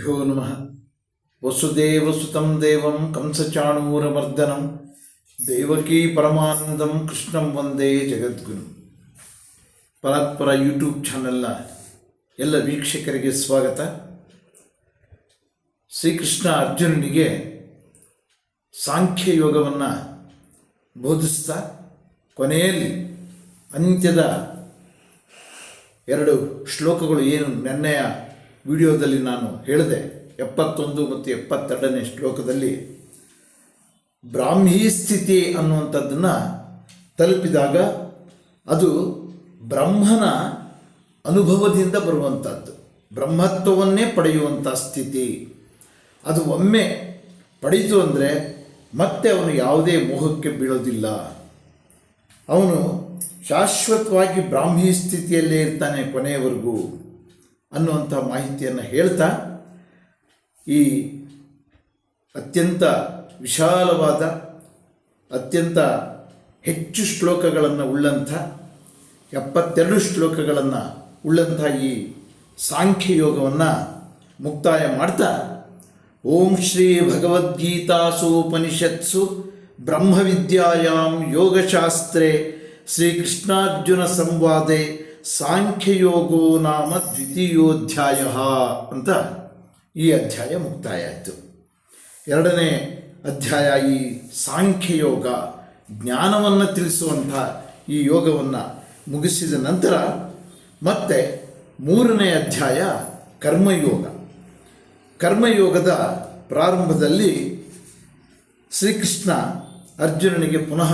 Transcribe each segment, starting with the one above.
ಗುರುಭ್ಯೋ ನಮಃ. ವಸುದೇವಸುತಂ ದೇವಂ ಕಂಸಚಾಣೂರಮರ್ದನಂ ದೇವಕೀ ಪರಮಾನಂದಂ ಕೃಷ್ಣಂ ವಂದೇ ಜಗದ್ಗುರು. ಪರಾತ್ಪರ ಯೂಟ್ಯೂಬ್ ಚಾನೆಲ್ನ ಎಲ್ಲ ವೀಕ್ಷಕರಿಗೆ ಸ್ವಾಗತ. ಶ್ರೀಕೃಷ್ಣ ಅರ್ಜುನನಿಗೆ ಸಾಂಖ್ಯ ಯೋಗವನ್ನು ಬೋಧಿಸ್ತಾ ಕೊನೆಯಲ್ಲಿ ಅಂತ್ಯದ 2 ಶ್ಲೋಕಗಳು ಏನು ನೆನ್ನೆಯ ವಿಡಿಯೋದಲ್ಲಿ ನಾನು ಹೇಳಿದೆ, 71 ಮತ್ತು 72ನೇ ಶ್ಲೋಕದಲ್ಲಿ ಬ್ರಾಹ್ಮೀ ಸ್ಥಿತಿ ಅನ್ನುವಂಥದ್ದನ್ನು ತಲುಪಿದಾಗ ಅದು ಬ್ರಹ್ಮನ ಅನುಭವದಿಂದ ಬರುವಂಥದ್ದು, ಬ್ರಹ್ಮತ್ವವನ್ನೇ ಪಡೆಯುವಂಥ ಸ್ಥಿತಿ. ಅದು ಒಮ್ಮೆ ಪಡೆಯಿತು ಅಂದರೆ ಮತ್ತೆ ಅವನು ಯಾವುದೇ ಮೋಹಕ್ಕೆ ಬೀಳೋದಿಲ್ಲ. ಅವನು ಶಾಶ್ವತವಾಗಿ ಬ್ರಾಹ್ಮೀ ಸ್ಥಿತಿಯಲ್ಲೇ ಇರ್ತಾನೆ ಕೊನೆಯವರೆಗೂ ಅನ್ನುವಂಥ ಮಾಹಿತಿಯನ್ನು ಹೇಳ್ತಾ ಈ ಅತ್ಯಂತ ವಿಶಾಲವಾದ ಅತ್ಯಂತ ಹೆಚ್ಚು ಶ್ಲೋಕಗಳನ್ನು ಉಳ್ಳಂಥ 72 ಶ್ಲೋಕಗಳನ್ನು ಉಳ್ಳಂಥ ಈ ಸಾಂಖ್ಯ ಯೋಗವನ್ನು ಮುಕ್ತಾಯ ಮಾಡ್ತಾ ಓಂ ಶ್ರೀ ಭಗವದ್ಗೀತಾಸು ಉಪನಿಷತ್ಸು ಬ್ರಹ್ಮವಿದ್ಯಾಯಾಂ ಯೋಗಶಾಸ್ತ್ರೇ ಶ್ರೀಕೃಷ್ಣಾರ್ಜುನ ಸಂವಾದೆ ಸಾಂಖ್ಯಯೋಗೋ ನಾಮ ದ್ವಿತೀಯೋಧ್ಯಾಯ ಅಂತ ಈ ಅಧ್ಯಾಯ ಮುಕ್ತಾಯ ಆಯಿತು. 2ನೇ ಅಧ್ಯಾಯ ಈ ಸಾಂಖ್ಯಯೋಗ, ಜ್ಞಾನವನ್ನು ತಿಳಿಸುವಂಥ ಈ ಯೋಗವನ್ನು ಮುಗಿಸಿದ ನಂತರ ಮತ್ತೆ 3ನೇ ಅಧ್ಯಾಯ ಕರ್ಮಯೋಗ. ಕರ್ಮಯೋಗದ ಪ್ರಾರಂಭದಲ್ಲಿ ಶ್ರೀಕೃಷ್ಣ ಅರ್ಜುನನಿಗೆ ಪುನಃ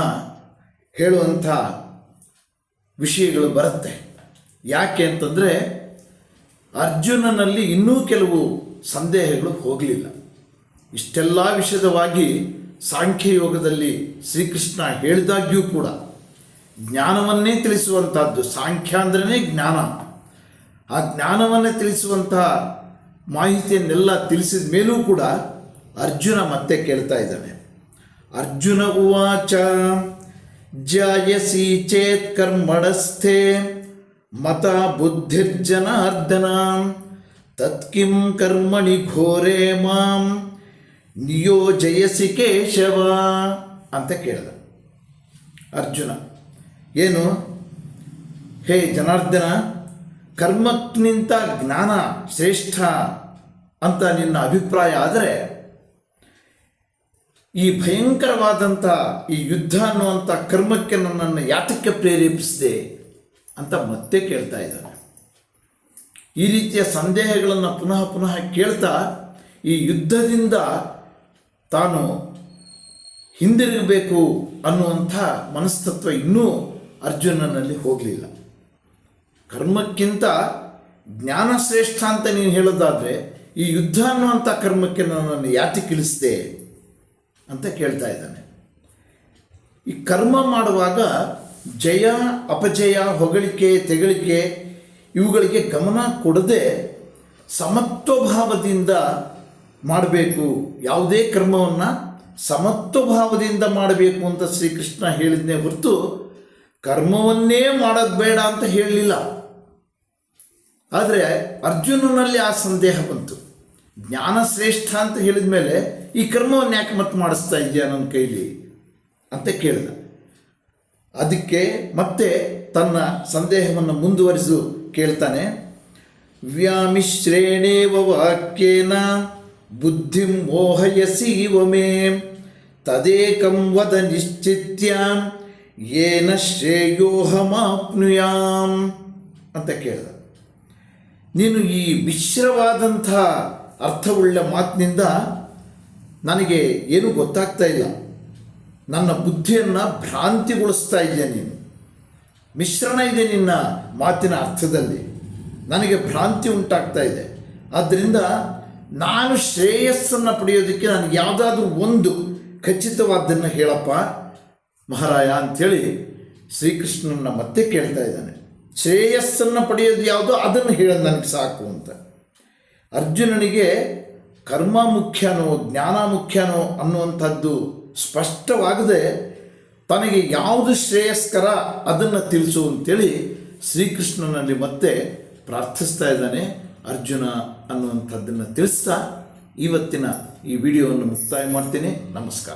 ಹೇಳುವಂಥ ವಿಷಯಗಳು ಬರುತ್ತೆ. ಯಾಕೆ ಅಂತಂದರೆ ಅರ್ಜುನನಲ್ಲಿ ಇನ್ನೂ ಕೆಲವು ಸಂದೇಹಗಳು ಹೋಗಲಿಲ್ಲ. ಇಷ್ಟೆಲ್ಲ ವಿಷದವಾಗಿ ಸಾಂಖ್ಯಯೋಗದಲ್ಲಿ ಶ್ರೀಕೃಷ್ಣ ಹೇಳಿದಾಗ್ಯೂ ಕೂಡ ಜ್ಞಾನವನ್ನೇ ತಿಳಿಸುವಂಥದ್ದು, ಸಾಂಖ್ಯ ಅಂದ್ರೇ ಜ್ಞಾನ. ಆ ಜ್ಞಾನವನ್ನೇ ತಿಳಿಸುವಂಥ ಮಾಹಿತಿಯನ್ನೆಲ್ಲ ತಿಳಿಸಿದ ಮೇಲೂ ಕೂಡ ಅರ್ಜುನ ಮತ್ತೆ ಕೇಳ್ತಾ ಇದ್ದಾನೆ. ಅರ್ಜುನ ಉವಾಚ ಜಾಯಸಿ ಚೇತ್ ಕರ್ಮಣಸ್ಥೆ ಮತ ಬುದ್ಧಿರ್ಜನಾರ್ದನ ತತ್ಕಿಂ ಕರ್ಮಣಿ ಘೋರೆ ಮಾಂ ನಿಯೋಜಯಸಿ ಕೇಶವ ಅಂತ ಕೇಳಿದ ಅರ್ಜುನ. ಏನು? ಹೇ ಜನಾರ್ದನ, ಕರ್ಮಕ್ಕಿಂತ ಜ್ಞಾನ ಶ್ರೇಷ್ಠ ಅಂತ ನಿನ್ನ ಅಭಿಪ್ರಾಯ ಆದರೆ ಈ ಭಯಂಕರವಾದಂಥ ಈ ಯುದ್ಧ ಅನ್ನುವಂಥ ಕರ್ಮಕ್ಕೆ ನನ್ನನ್ನು ಯಾತಕ್ಕೆ ಪ್ರೇರೇಪಿಸಿದೆ ಅಂತ ಮತ್ತೆ ಕೇಳ್ತಾ ಇದ್ದಾನೆ. ಈ ರೀತಿಯ ಸಂದೇಹಗಳನ್ನು ಪುನಃ ಪುನಃ ಕೇಳ್ತಾ ಈ ಯುದ್ಧದಿಂದ ತಾನು ಹಿಂದಿರುಗಬೇಕು ಅನ್ನುವಂಥ ಮನಸ್ತತ್ವ ಇನ್ನೂ ಅರ್ಜುನನಲ್ಲಿ ಹೋಗಲಿಲ್ಲ. ಕರ್ಮಕ್ಕಿಂತ ಜ್ಞಾನ ಶ್ರೇಷ್ಠ ಅಂತ ನೀನು ಹೇಳೋದಾದರೆ ಈ ಯುದ್ಧ ಅನ್ನುವಂಥ ಕರ್ಮಕ್ಕೆ ನನ್ನನ್ನು ಯಾತಕ್ಕೆ ಇಳಿಸಿದೆ ಅಂತ ಕೇಳ್ತಾ ಇದ್ದಾನೆ. ಈ ಕರ್ಮ ಮಾಡುವಾಗ ಜಯ ಅಪಜಯ, ಹೊಗಳಿಕೆ ತೆಗಳಿಕೆ ಇವುಗಳಿಗೆ ಗಮನ ಕೊಡದೆ ಸಮತ್ವಭಾವದಿಂದ ಮಾಡಬೇಕು. ಯಾವುದೇ ಕರ್ಮವನ್ನು ಸಮತ್ವಭಾವದಿಂದ ಮಾಡಬೇಕು ಅಂತ ಶ್ರೀಕೃಷ್ಣ ಹೇಳಿದ್ನೇ ಹೊರತು ಕರ್ಮವನ್ನೇ ಮಾಡೋದು ಬೇಡ ಅಂತ ಹೇಳಲಿಲ್ಲ. ಆದರೆ ಅರ್ಜುನನಲ್ಲಿ ಆ ಸಂದೇಹ ಬಂತು. ಜ್ಞಾನ ಶ್ರೇಷ್ಠ ಅಂತ ಹೇಳಿದ ಮೇಲೆ ಈ ಕರ್ಮವನ್ನು ಯಾಕೆ ಮತ್ತೆ ಮಾಡಿಸ್ತಾ ಇದೆಯಾ ನನ್ನ ಕೈಲಿ ಅಂತ ಕೇಳಿದ. ಅದಕ್ಕೆ ಮತ್ತೆ ತನ್ನ ಸಂದೇಹವನ್ನು ಮುಂದುವರಿಸು ಕೇಳ್ತಾನೆ. ವ್ಯಾಮಿಶ್ರೇಣೇವ ವಾಕ್ಯೇನ ಬುದ್ಧಿಂ ಮೋಹಯಸೀವ ಮೇ ತದೇಕಂ ವದ ನಿಶ್ಚಿತ್ಯ ಯೇನ ಶ್ರೇಯೋಹಮಾಪ್ನುಯಾಂ ಅಂತ ಕೇಳಿದ. ನೀನು ಈ ಮಿಶ್ರವಾದಂಥ ಅರ್ಥವುಳ್ಳ ಮಾತಿನಿಂದ ನನಗೆ ಏನೂ ಗೊತ್ತಾಗ್ತಾ ಇಲ್ಲ. ನನ್ನ ಬುದ್ಧಿಯನ್ನು ಭ್ರಾಂತಿಗೊಳಿಸ್ತಾ ಇದೆಯಾ ನೀನು. ಮಿಶ್ರಣ ಇದೆ ನಿನ್ನ ಮಾತಿನ ಅರ್ಥದಲ್ಲಿ, ನನಗೆ ಭ್ರಾಂತಿ ಉಂಟಾಗ್ತಾ ಇದೆ. ಆದ್ದರಿಂದ ನಾನು ಶ್ರೇಯಸ್ಸನ್ನು ಪಡೆಯೋದಕ್ಕೆ ನನಗೆ ಯಾವುದಾದ್ರೂ ಒಂದು ಖಚಿತವಾದ್ದನ್ನು ಹೇಳಪ್ಪ ಮಹಾರಾಯ ಅಂಥೇಳಿ ಶ್ರೀಕೃಷ್ಣನ ಮತ್ತೆ ಕೇಳ್ತಾ ಇದ್ದಾನೆ. ಶ್ರೇಯಸ್ಸನ್ನು ಪಡೆಯೋದು ಯಾವುದೋ ಅದನ್ನು ಹೇಳೋದು ನನಗೆ ಸಾಕು ಅಂತ. ಅರ್ಜುನನಿಗೆ ಕರ್ಮ ಮುಖ್ಯನೋ ಜ್ಞಾನ ಮುಖ್ಯನೋ ಅನ್ನುವಂಥದ್ದು ಸ್ಪಷ್ಟವಾಗದೆ ತನಗೆ ಯಾವುದು ಶ್ರೇಯಸ್ಕರ ಅದನ್ನು ತಿಳಿಸು ಅಂತೇಳಿ ಶ್ರೀಕೃಷ್ಣನಲ್ಲಿ ಮತ್ತೆ ಪ್ರಾರ್ಥಿಸ್ತಾ ಇದ್ದಾನೆ. ಅರ್ಜುನ ಅನ್ನುವಂಥದ್ದನ್ನು ತಿಳಿಸ್ತಾ ಇವತ್ತಿನ ಈ ವಿಡಿಯೋವನ್ನು ಮುಕ್ತಾಯ ಮಾಡ್ತೇನೆ. ನಮಸ್ಕಾರ.